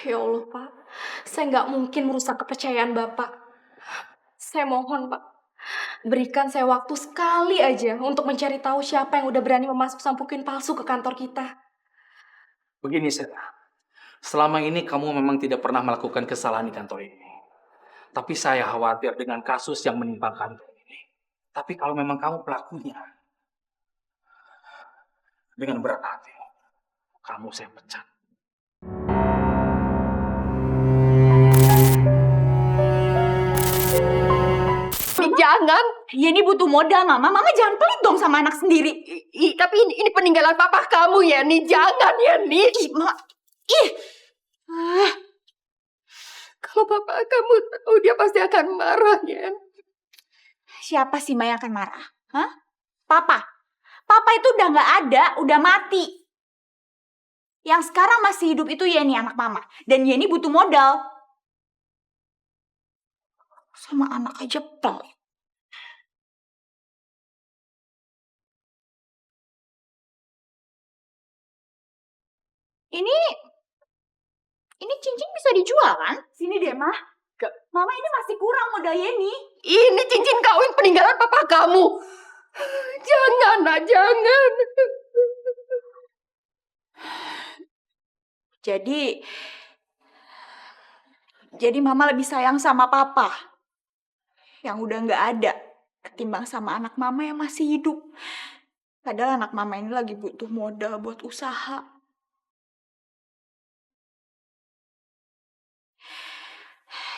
Ya Allah, Pak. Saya nggak mungkin merusak kepercayaan Bapak. Saya mohon, Pak. Berikan saya waktu sekali aja untuk mencari tahu siapa yang udah berani memasuk sampukin palsu ke kantor kita. Begini, Sera. Selama ini kamu memang tidak pernah melakukan kesalahan di kantor ini. Tapi saya khawatir dengan kasus yang menimpa kantor ini. Tapi kalau memang kamu pelakunya, dengan berat hati, kamu saya pecat. Jangan. Yeni butuh modal, Mama. Mama jangan pelit dong sama anak sendiri. Tapi ini peninggalan papa kamu, Yeni. Jangan, Yeni. Ih. Kalau papa kamu tahu, dia pasti akan marah, Yen. Siapa sih Ma yang akan marah? Hah? Papa. Papa itu udah nggak ada, udah mati. Yang sekarang masih hidup itu Yeni, anak Mama. Dan Yeni butuh modal. Sama anak aja pelit. Ini cincin bisa dijual kan? Sini deh, Mah. Mama ini masih kurang modal Yeni. Ini cincin kawin peninggalan papa kamu. Jangan, Nak, jangan. Jadi Mama lebih sayang sama papa yang udah nggak ada ketimbang sama anak Mama yang masih hidup. Padahal anak Mama ini lagi butuh modal buat usaha.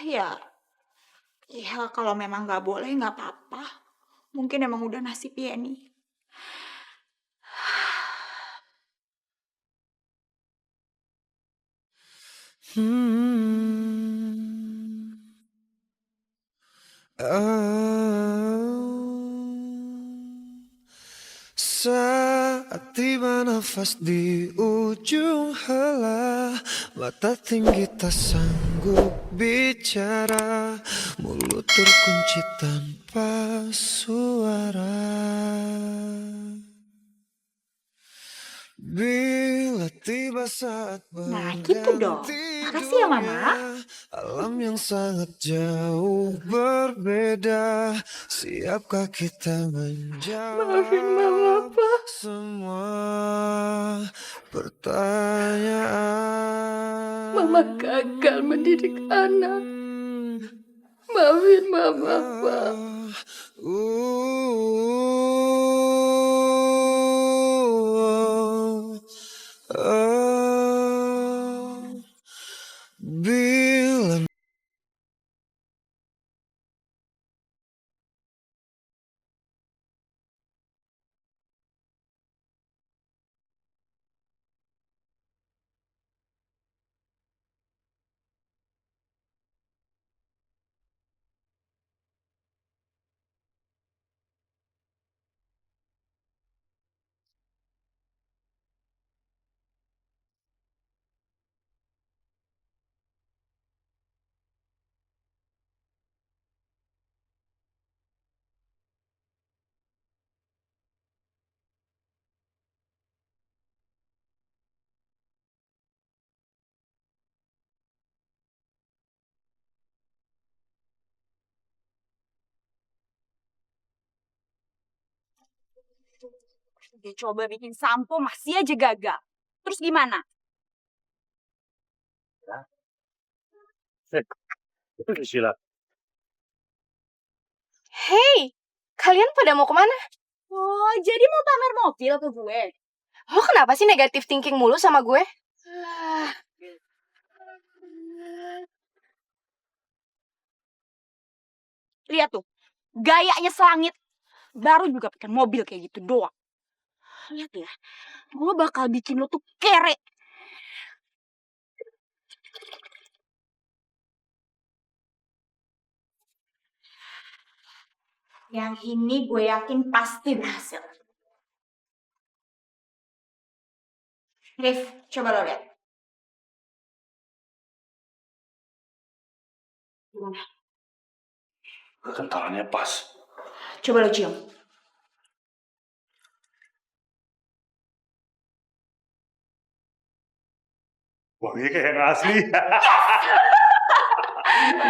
Ya kalau memang nggak boleh nggak apa-apa. Mungkin emang udah nasib Yeni. Saat tiba nafas di ujung helah, mata tinggi tak sanggup bicara, mulut terkunci tanpa suara. Bila tiba saat Nah, gitu dong. Makasih ya, Mama. alam yang sangat jauh berbeda, siapkah kita menjawab semua pertanyaan? Mama gagal mendidik anak. Maafin Mama, Pak. Bila Dia coba bikin sampo masih aja gagal. Terus gimana? Itu Priscilla. Hei, kalian pada mau kemana? Oh, jadi mau pamer mobil ke gue? Lo kenapa sih negatif thinking mulu sama gue? Lihat tuh, gayanya selangit. Baru juga pakai mobil kayak gitu doang. Lihat ya, gue bakal bikin lo tuh kere. Yang ini gue yakin pasti berhasil. Rif, coba lo lihat. Gimana? Kekentalannya pas. Coba lo cium. Wanginya kayak yang asli.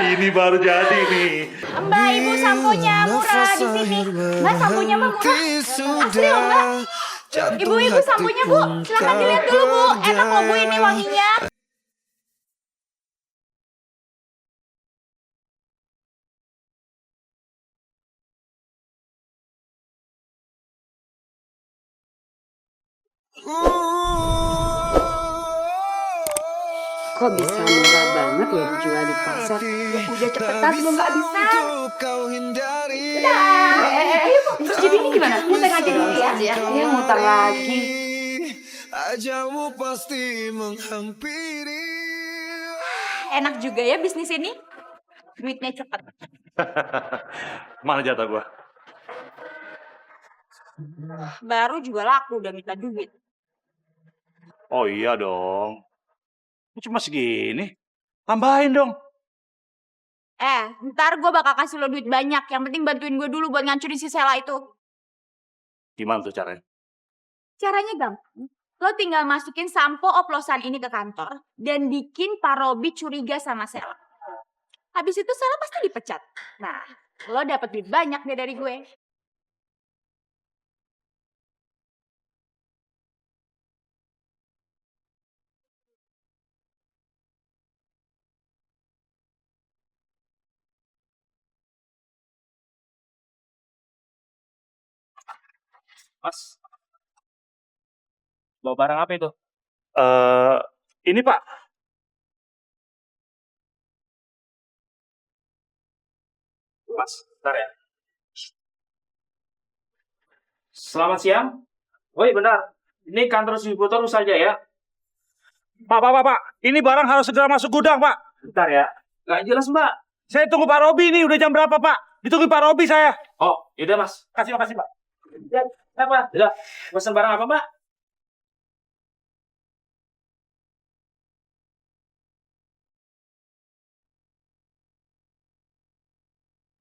Ini baru jadi nih. Mbak, ibu samponya murah di sini. Mbak, samponya mah murah. Asli loh, Mbak. Ibu samponya, Bu. Silahkan dilihat dulu, Bu. Enak loh, Bu, ini wanginya. Kok bisa murah banget ya dijual di pasar? Ya udah cepetan, belum nggak bisa. Kau hindari. Jadi ini gimana? Muter aja dulu ya. Iya, muter lagi. Ajalmu pasti menghampiri. Enak juga ya bisnis ini. Duitnya cepet. Mana jatah gua? Baru juga laku udah minta duit. Oh iya dong. Cuma segini. Tambahin dong. Ntar gue bakal kasih lo duit banyak. Yang penting bantuin gue dulu buat ngancurin si Sela itu. Gimana tuh caranya? Caranya gampang. Lo tinggal masukin sampo oplosan ini ke kantor. Dan bikin Pak Robi curiga sama Sela. Habis itu Sela pasti dipecat. Nah, lo dapet duit banyak deh dari gue. Mas, bawa barang apa itu? Eh, ini Pak. Mas, bentar ya. Selamat siang. Oh iya benar. Ini kantor distributor saja ya. Pak. Ini barang harus segera masuk gudang, Pak. Bentar ya. Nggak jelas, Mbak. Saya tunggu Pak Robi nih. Udah jam berapa, Pak? Ditunggu Pak Robi saya. Oh, yaudah Mas. Makasih, Pak. Ya, apa? Udah. Pesan barang apa, Mbak?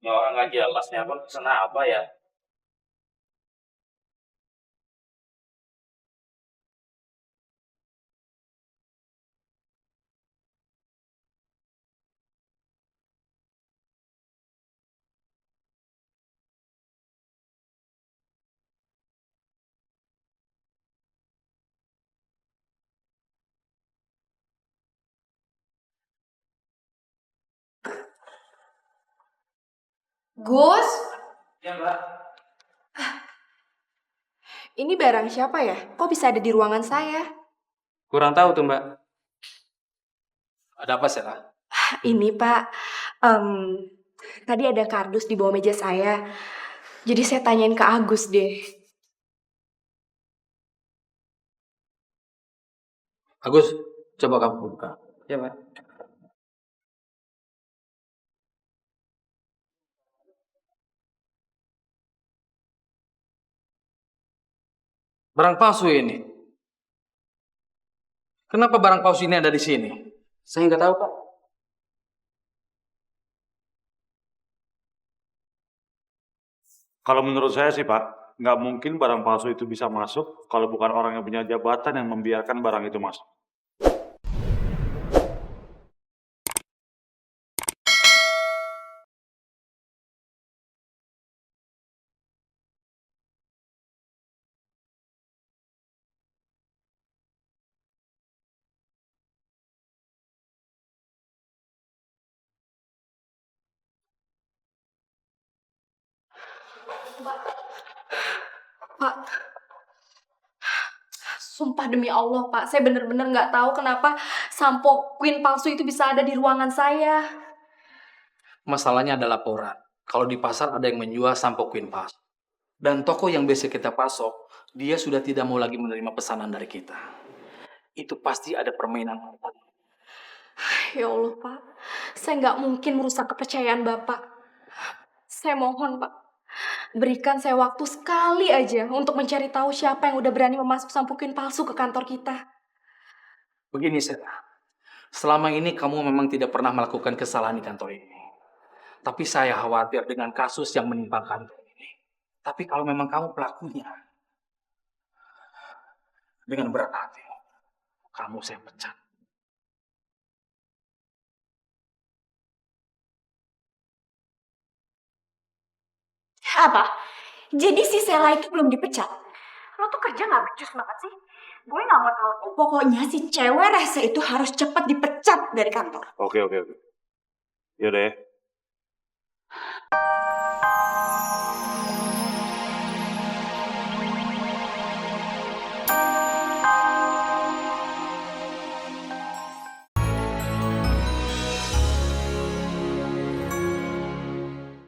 Ya orang nggak jelas nih apa pesan apa ya? Gus, Ya, Mbak. ini barang siapa ya? Kok bisa ada di ruangan saya? Kurang tahu tuh, Mbak. Ada apa, Sela? Ini Pak, tadi ada kardus di bawah meja saya. Jadi saya tanyain ke Agus deh. Agus, coba kamu buka. Ya, Mbak. Barang palsu ini. Kenapa barang palsu ini ada di sini? Saya nggak tahu, Pak. Kalau menurut saya sih, Pak, nggak mungkin barang palsu itu bisa masuk kalau bukan orang yang punya jabatan yang membiarkan barang itu masuk. Pak, sumpah demi Allah Pak, saya bener-bener nggak tahu kenapa sampo Queen palsu itu bisa ada di ruangan saya. Masalahnya ada laporan. Kalau di pasar ada yang menjual sampo Queen palsu. Dan toko yang biasa kita pasok, dia sudah tidak mau lagi menerima pesanan dari kita. Itu pasti ada permainan. Ya Allah Pak, saya nggak mungkin merusak kepercayaan Bapak. Saya mohon Pak, berikan saya waktu sekali aja untuk mencari tahu siapa yang udah berani memasuk sampo Queen palsu ke kantor kita. Begini, Sela. Selama ini kamu memang tidak pernah melakukan kesalahan di kantor ini. Tapi saya khawatir dengan kasus yang menimpa kantor ini. Tapi kalau memang kamu pelakunya, dengan berat hati, kamu saya pecat. Apa? Jadi si Sela itu belum dipecat? Lo tuh kerja gak becus banget sih? Gue gak mau tahu. Pokoknya si cewek rese itu harus cepat dipecat dari kantor. Oke. Yaudah ya.